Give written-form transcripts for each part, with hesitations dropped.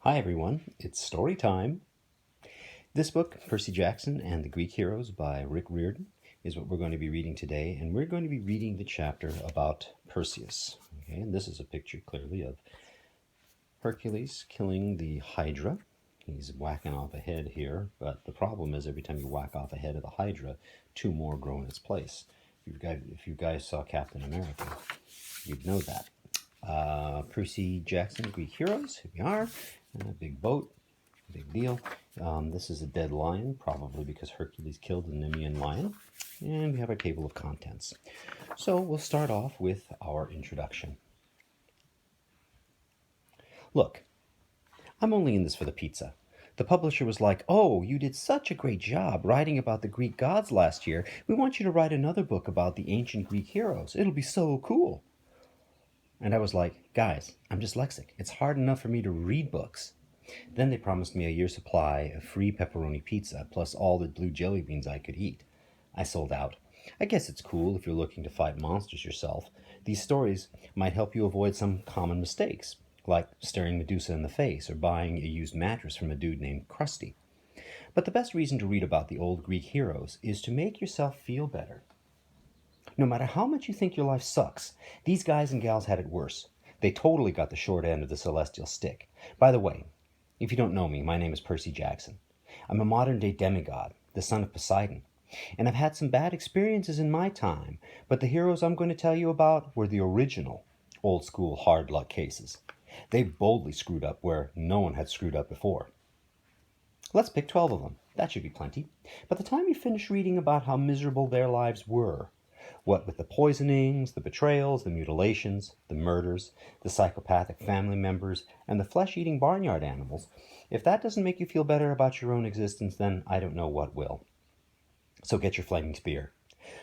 Hi everyone, it's story time. This book, Percy Jackson and the Greek Heroes by Rick Riordan, is what we're going to be reading today, and we're going to be reading the chapter about Perseus. Okay, and this is a picture clearly of Hercules killing the Hydra. He's whacking off a head here, but the problem is every time you whack off a head of the Hydra, two more grow in its place. If you guys saw Captain America, you'd know that. Percy Jackson, Greek Heroes, here we are. A big boat, big deal. This is a dead lion, probably because Hercules killed the Nemean lion. And we have our table of contents. So we'll start off with our introduction. Look, I'm only in this for the pizza. The publisher was like, "Oh, you did such a great job writing about the Greek gods last year. We want you to write another book about the ancient Greek heroes. It'll be so cool." And I was like, "Guys, I'm dyslexic. It's hard enough for me to read books." Then they promised me a year's supply of free pepperoni pizza, plus all the blue jelly beans I could eat. I sold out. I guess it's cool if you're looking to fight monsters yourself. These stories might help you avoid some common mistakes, like staring Medusa in the face or buying a used mattress from a dude named Krusty. But the best reason to read about the old Greek heroes is to make yourself feel better. No matter how much you think your life sucks, these guys and gals had it worse. They totally got the short end of the celestial stick. By the way, if you don't know me, my name is Percy Jackson. I'm a modern-day demigod, the son of Poseidon. And I've had some bad experiences in my time, but the heroes I'm going to tell you about were the original, old-school hard luck cases. They boldly screwed up where no one had screwed up before. Let's pick 12 of them. That should be plenty. By the time you finish reading about how miserable their lives were, what with the poisonings, the betrayals, the mutilations, the murders, the psychopathic family members, and the flesh-eating barnyard animals, if that doesn't make you feel better about your own existence, then I don't know what will. So get your flaming spear.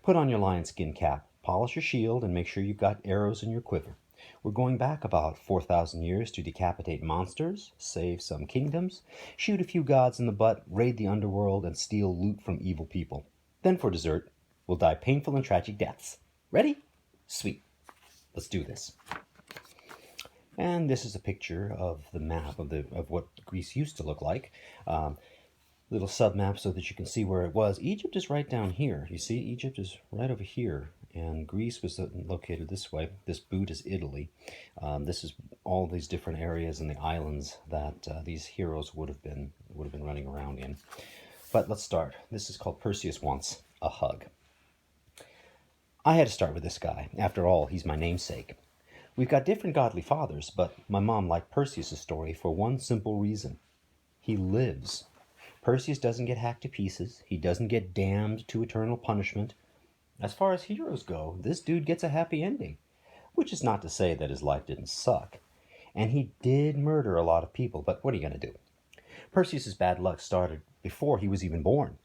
Put on your lion skin cap, polish your shield, and make sure you've got arrows in your quiver. We're going back about 4,000 years to decapitate monsters, save some kingdoms, shoot a few gods in the butt, raid the underworld, and steal loot from evil people. Then for dessert, we'll die painful and tragic deaths. Ready? Sweet. Let's do this. And this is a picture of the map of what Greece used to look like. Little sub-map so that you can see where it was. Egypt is right down here. You see, Egypt is right over here, and Greece was located this way. This boot is Italy. This is all these different areas and the islands that these heroes would have been running around in. But let's start. This is called Perseus Wants a Hug. I had to start with this guy. After all, he's my namesake. We've got different godly fathers, but my mom liked Perseus' story for one simple reason. He lives. Perseus doesn't get hacked to pieces. He doesn't get damned to eternal punishment. As far as heroes go, this dude gets a happy ending. Which is not to say that his life didn't suck. And he did murder a lot of people, but what are you going to do? Perseus' bad luck started before he was even born.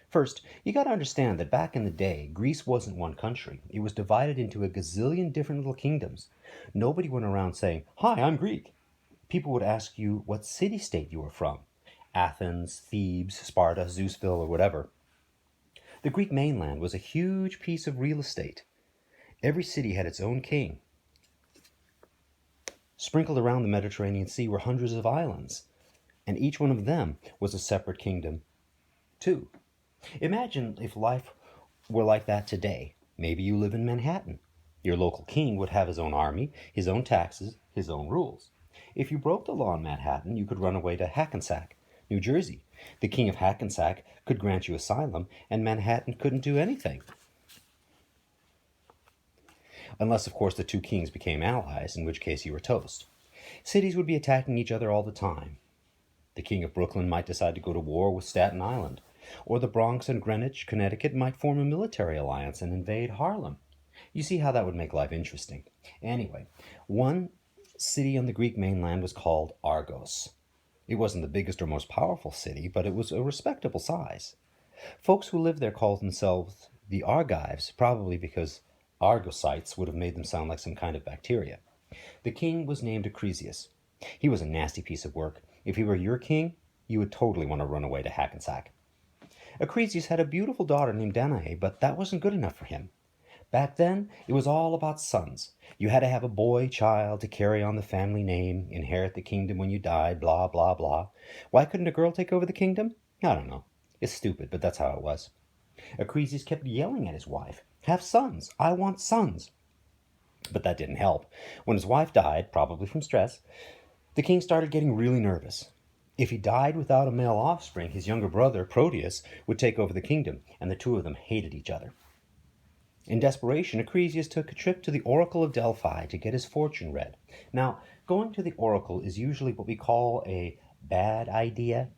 First, you got to understand that back in the day, Greece wasn't one country. It was divided into a gazillion different little kingdoms. Nobody went around saying, "Hi, I'm Greek." People would ask you what city-state you were from. Athens, Thebes, Sparta, Zeusville, or whatever. The Greek mainland was a huge piece of real estate. Every city had its own king. Sprinkled around the Mediterranean Sea were hundreds of islands, and each one of them was a separate kingdom, too. Imagine if life were like that today. Maybe you live in Manhattan. Your local king would have his own army, his own taxes, his own rules. If you broke the law in Manhattan, you could run away to Hackensack, New Jersey. The king of Hackensack could grant you asylum, and Manhattan couldn't do anything. Unless, of course, the two kings became allies, in which case you were toast. Cities would be attacking each other all the time. The king of Brooklyn might decide to go to war with Staten Island, or the Bronx and Greenwich, Connecticut might form a military alliance and invade Harlem. You see how that would make life interesting. Anyway, one city on the Greek mainland was called Argos. It wasn't the biggest or most powerful city, but it was a respectable size. Folks who lived there called themselves the Argives, probably because Argosites would have made them sound like some kind of bacteria. The king was named Acrisius. He was a nasty piece of work. If he were your king, you would totally want to run away to Hackensack. Acrisius had a beautiful daughter named Danae, but that wasn't good enough for him. Back then, it was all about sons. You had to have a boy child to carry on the family name, inherit the kingdom when you died, blah, blah, blah. Why couldn't a girl take over the kingdom? I don't know. It's stupid, but that's how it was. Acrisius kept yelling at his wife, "Have sons! I want sons!" But that didn't help. When his wife died, probably from stress, the king started getting really nervous. If he died without a male offspring, his younger brother, Proteus, would take over the kingdom, and the two of them hated each other. In desperation, Acrisius took a trip to the Oracle of Delphi to get his fortune read. Now, going to the Oracle is usually what we call a bad idea.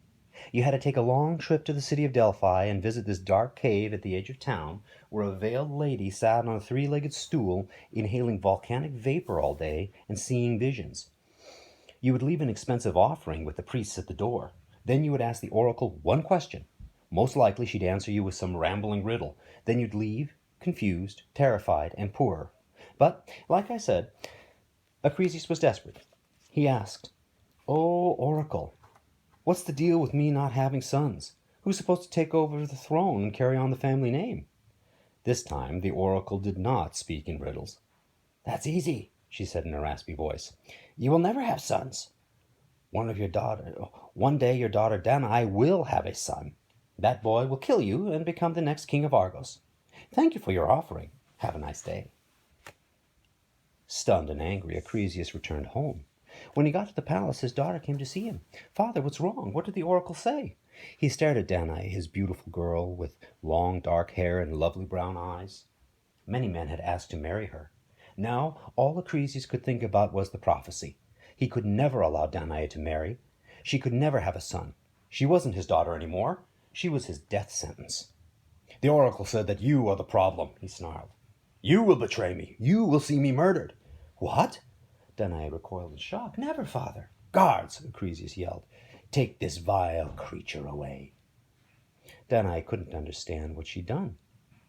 You had to take a long trip to the city of Delphi and visit this dark cave at the edge of town, where a veiled lady sat on a three-legged stool, inhaling volcanic vapor all day and seeing visions. You would leave an expensive offering with the priests at the door. Then you would ask the oracle one question. Most likely she'd answer you with some rambling riddle. Then you'd leave, confused, terrified, and poorer. But, like I said, Acrisius was desperate. He asked, "Oh, oracle, what's the deal with me not having sons? Who's supposed to take over the throne and carry on the family name?" This time the oracle did not speak in riddles. "That's easy," she said in a raspy voice. "You will never have sons. One day your daughter Danae will have a son. That boy will kill you and become the next king of Argos. Thank you for your offering. Have a nice day." Stunned and angry, Acrisius returned home. When he got to the palace, his daughter came to see him. "Father, what's wrong? What did the oracle say?" He stared at Danae, his beautiful girl, with long dark hair and lovely brown eyes. Many men had asked to marry her. Now, all Acrisius could think about was the prophecy. He could never allow Danae to marry. She could never have a son. She wasn't his daughter anymore. She was his death sentence. "The oracle said that you are the problem," he snarled. "You will betray me. You will see me murdered." "What?" Danae recoiled in shock. "Never, father." "Guards!" Acrisius yelled. "Take this vile creature away." Danae couldn't understand what she'd done.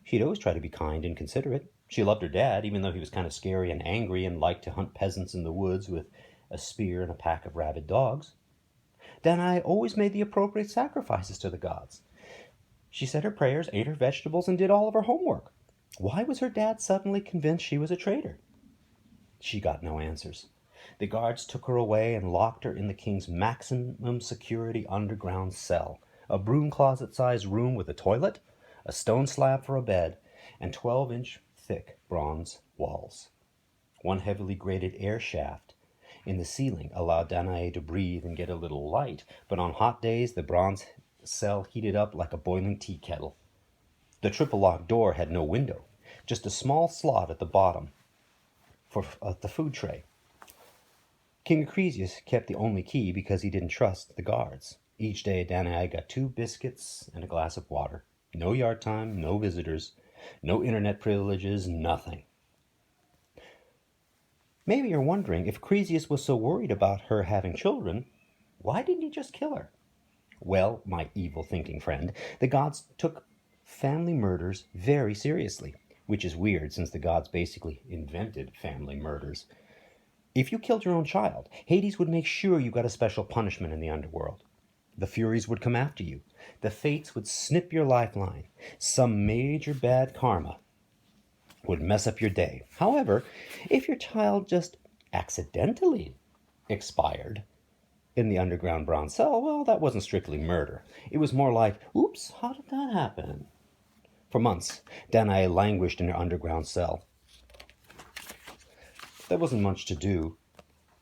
She'd always tried to be kind and considerate. She loved her dad, even though he was kind of scary and angry and liked to hunt peasants in the woods with a spear and a pack of rabid dogs. Danae always made the appropriate sacrifices to the gods. She said her prayers, ate her vegetables, and did all of her homework. Why was her dad suddenly convinced she was a traitor? She got no answers. The guards took her away and locked her in the king's maximum security underground cell, a broom closet-sized room with a toilet, a stone slab for a bed, and 12-inch thick bronze walls. One heavily grated air shaft in the ceiling allowed Danae to breathe and get a little light, but on hot days the bronze cell heated up like a boiling tea kettle. The triple-locked door had no window, just a small slot at the bottom for the food tray. King Acrisius kept the only key because he didn't trust the guards. Each day Danae got 2 biscuits and a glass of water. No yard time, no visitors, no internet privileges, nothing. Maybe you're wondering, if Acrisius was so worried about her having children, why didn't he just kill her? Well, my evil thinking friend, the gods took family murders very seriously, which is weird since the gods basically invented family murders. If you killed your own child, Hades would make sure you got a special punishment in the underworld. The Furies would come after you. The Fates would snip your lifeline. Some major bad karma would mess up your day. However, if your child just accidentally expired in the underground bronze cell, well, that wasn't strictly murder. It was more like, oops, how did that happen? For months, Danae languished in her underground cell. There wasn't much to do,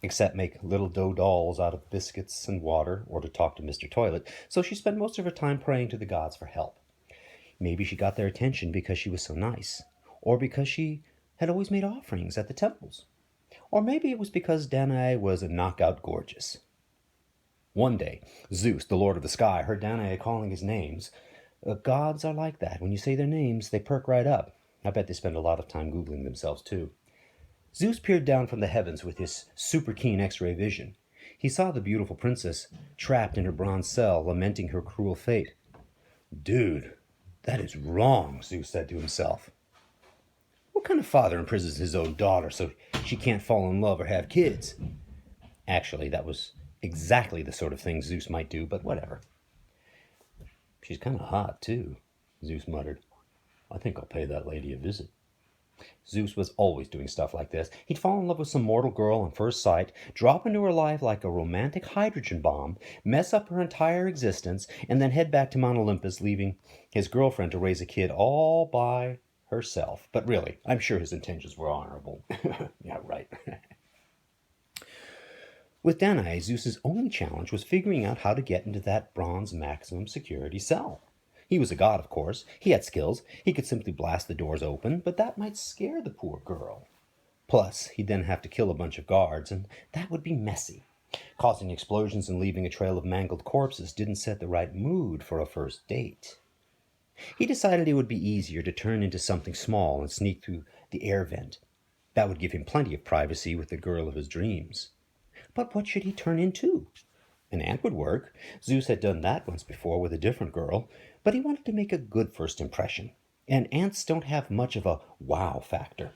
except make little dough dolls out of biscuits and water, or to talk to Mr. Toilet, so she spent most of her time praying to the gods for help. Maybe she got their attention because she was so nice, or because she had always made offerings at the temples. Or maybe it was because Danae was knockout gorgeous. One day, Zeus, the lord of the sky, heard Danae calling his names. Gods are like that. When you say their names, they perk right up. I bet they spend a lot of time Googling themselves, too. Zeus peered down from the heavens with his super keen X-ray vision. He saw the beautiful princess trapped in her bronze cell, lamenting her cruel fate. "Dude, that is wrong," Zeus said to himself. What kind of father imprisons his own daughter so she can't fall in love or have kids? Actually, that was exactly the sort of thing Zeus might do, but whatever. "She's kind of hot, too," Zeus muttered. "I think I'll pay that lady a visit." Zeus was always doing stuff like this. He'd fall in love with some mortal girl on first sight, drop into her life like a romantic hydrogen bomb, mess up her entire existence, and then head back to Mount Olympus, leaving his girlfriend to raise a kid all by herself. But really, I'm sure his intentions were honorable. Yeah, right. With Danae, Zeus's only challenge was figuring out how to get into that bronze maximum security cell. He was a god, of course. He had skills. He could simply blast the doors open, but that might scare the poor girl. Plus, he'd then have to kill a bunch of guards, and that would be messy. Causing explosions and leaving a trail of mangled corpses didn't set the right mood for a first date. He decided it would be easier to turn into something small and sneak through the air vent. That would give him plenty of privacy with the girl of his dreams. But what should he turn into? An ant would work. Zeus had done that once before with a different girl, but he wanted to make a good first impression, and ants don't have much of a wow factor.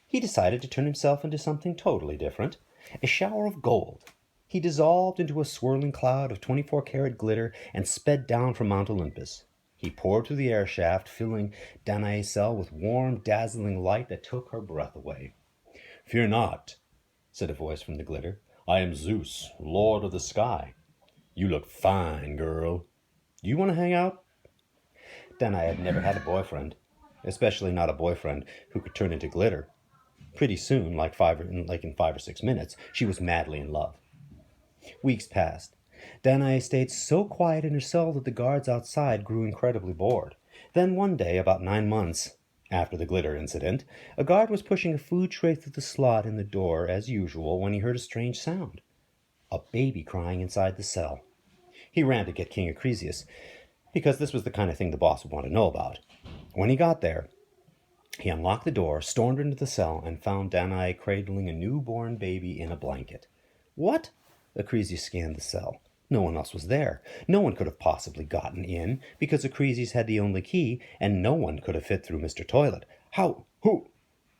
He decided to turn himself into something totally different, a shower of gold. He dissolved into a swirling cloud of 24-karat glitter and sped down from Mount Olympus. He poured through the air shaft, filling Danae's cell with warm, dazzling light that took her breath away. "Fear not," said a voice from the glitter. "I am Zeus, lord of the sky. You look fine, girl. Do you want to hang out?" Danae had never had a boyfriend, especially not a boyfriend who could turn into glitter. Pretty soon, like in 5 or 6 minutes, she was madly in love. Weeks passed. Danae stayed so quiet in her cell that the guards outside grew incredibly bored. Then one day, about 9 months after the glitter incident, a guard was pushing a food tray through the slot in the door as usual when he heard a strange sound. A baby crying inside the cell. He ran to get King Acrisius, because this was the kind of thing the boss would want to know about. When he got there, he unlocked the door, stormed into the cell, and found Danae cradling a newborn baby in a blanket. "What?" Acrisius scanned the cell. No one else was there. No one could have possibly gotten in, because Acrisius had the only key, and no one could have fit through Mr. Toilet. "How? Who?"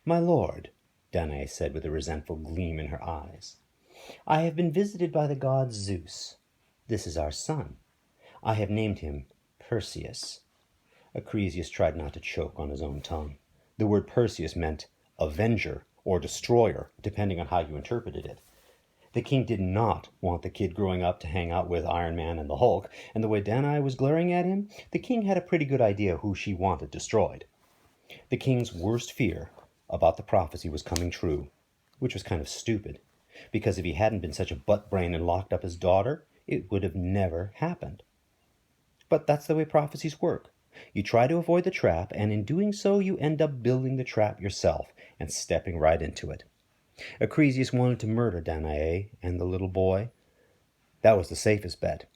"My lord," Danae said with a resentful gleam in her eyes, "I have been visited by the god Zeus. This is our son. I have named him Perseus." Acrisius tried not to choke on his own tongue. The word Perseus meant avenger or destroyer, depending on how you interpreted it. The king did not want the kid growing up to hang out with Iron Man and the Hulk, and the way Danae was glaring at him, the king had a pretty good idea who she wanted destroyed. The king's worst fear about the prophecy was coming true, which was kind of stupid, because if he hadn't been such a butt brain and locked up his daughter, it would have never happened. But that's the way prophecies work. You try to avoid the trap, and in doing so you end up building the trap yourself and stepping right into it. Acrisius wanted to murder Danae and the little boy. That was the safest bet.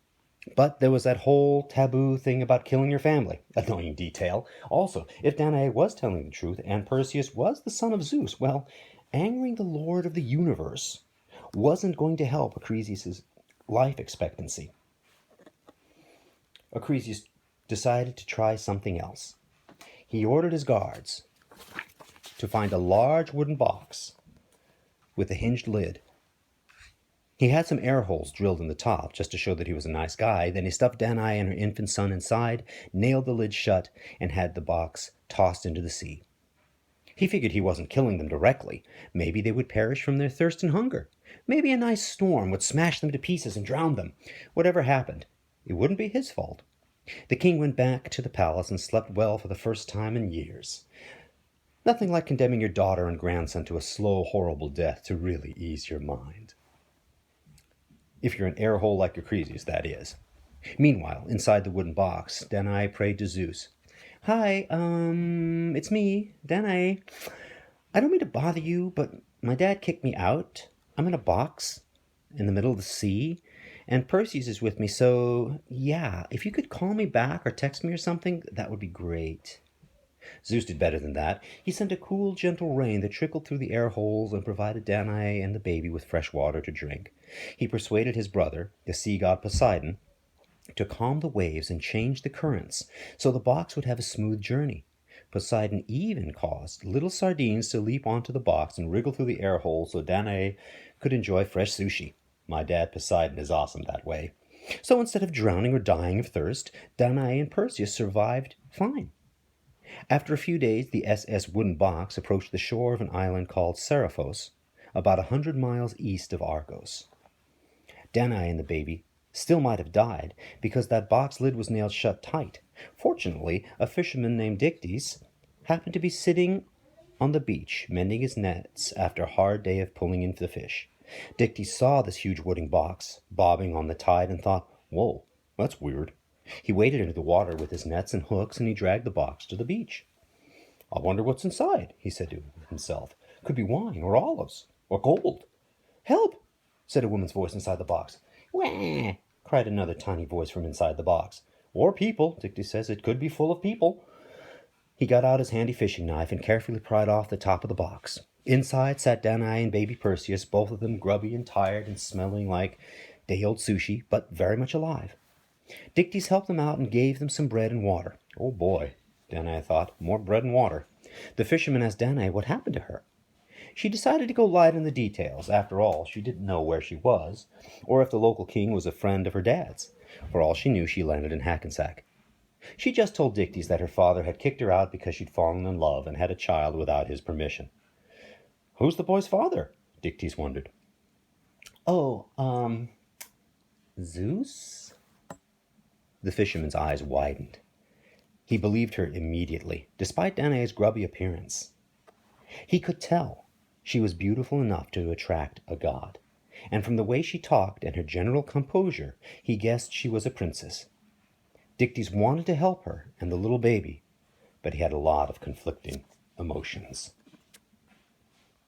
But there was that whole taboo thing about killing your family. Annoying detail. Also, if Danae was telling the truth and Perseus was the son of Zeus, well, angering the Lord of the universe wasn't going to help Acrisius' life expectancy. Acrisius decided to try something else. He ordered his guards to find a large wooden box with a hinged lid. He had some air holes drilled in the top just to show that he was a nice guy. Then he stuffed Danae and her infant son inside, nailed the lid shut, and had the box tossed into the sea. He figured he wasn't killing them directly. Maybe they would perish from their thirst and hunger. Maybe a nice storm would smash them to pieces and drown them. Whatever happened, it wouldn't be his fault. The king went back to the palace and slept well for the first time in years. Nothing like condemning your daughter and grandson to a slow, horrible death to really ease your mind. If you're an air hole like Acrisius, that is. Meanwhile, inside the wooden box, Danae prayed to Zeus. "Hi, it's me, Danae. I don't mean to bother you, but my dad kicked me out. I'm in a box in the middle of the sea, and Perseus is with me, so yeah, if you could call me back or text me or something, that would be great." Zeus did better than that. He sent a cool, gentle rain that trickled through the air holes and provided Danae and the baby with fresh water to drink. He persuaded his brother, the sea god Poseidon, to calm the waves and change the currents so the box would have a smooth journey. Poseidon even caused little sardines to leap onto the box and wriggle through the air holes so Danae could enjoy fresh sushi. My dad Poseidon is awesome that way. So instead of drowning or dying of thirst, Danae and Perseus survived fine. After a few days, the SS wooden box approached the shore of an island called Seriphos, about 100 miles east of Argos. Danae and the baby still might have died because that box lid was nailed shut tight. Fortunately, a fisherman named Dictys happened to be sitting on the beach mending his nets after a hard day of pulling in the fish. Dictys saw this huge wooden box bobbing on the tide and thought, "Whoa, that's weird." He waded into the water with his nets and hooks, and he dragged the box to the beach. "I wonder what's inside," he said to himself. "Could be wine or olives or gold." "Help!" said a woman's voice inside the box. "Wah!" cried another tiny voice from inside the box. "Or people," Dictys says. "It could be full of people." He got out his handy fishing knife and carefully pried off the top of the box. Inside sat Danae and baby Perseus, both of them grubby and tired and smelling like day-old sushi, but very much alive. Dictys helped them out and gave them some bread and water. Oh boy, Danae thought, more bread and water. The fisherman asked Danae what happened to her. She decided to go light on the details. After all, she didn't know where she was, or if the local king was a friend of her dad's. For all she knew, she landed in Hackensack. She just told Dictys that her father had kicked her out because she'd fallen in love and had a child without his permission. "Who's the boy's father?" Dictys wondered. "Oh, Zeus?" The fisherman's eyes widened. He believed her immediately, despite Danae's grubby appearance. He could tell she was beautiful enough to attract a god, and from the way she talked and her general composure, he guessed she was a princess. Dictys wanted to help her and the little baby, but he had a lot of conflicting emotions.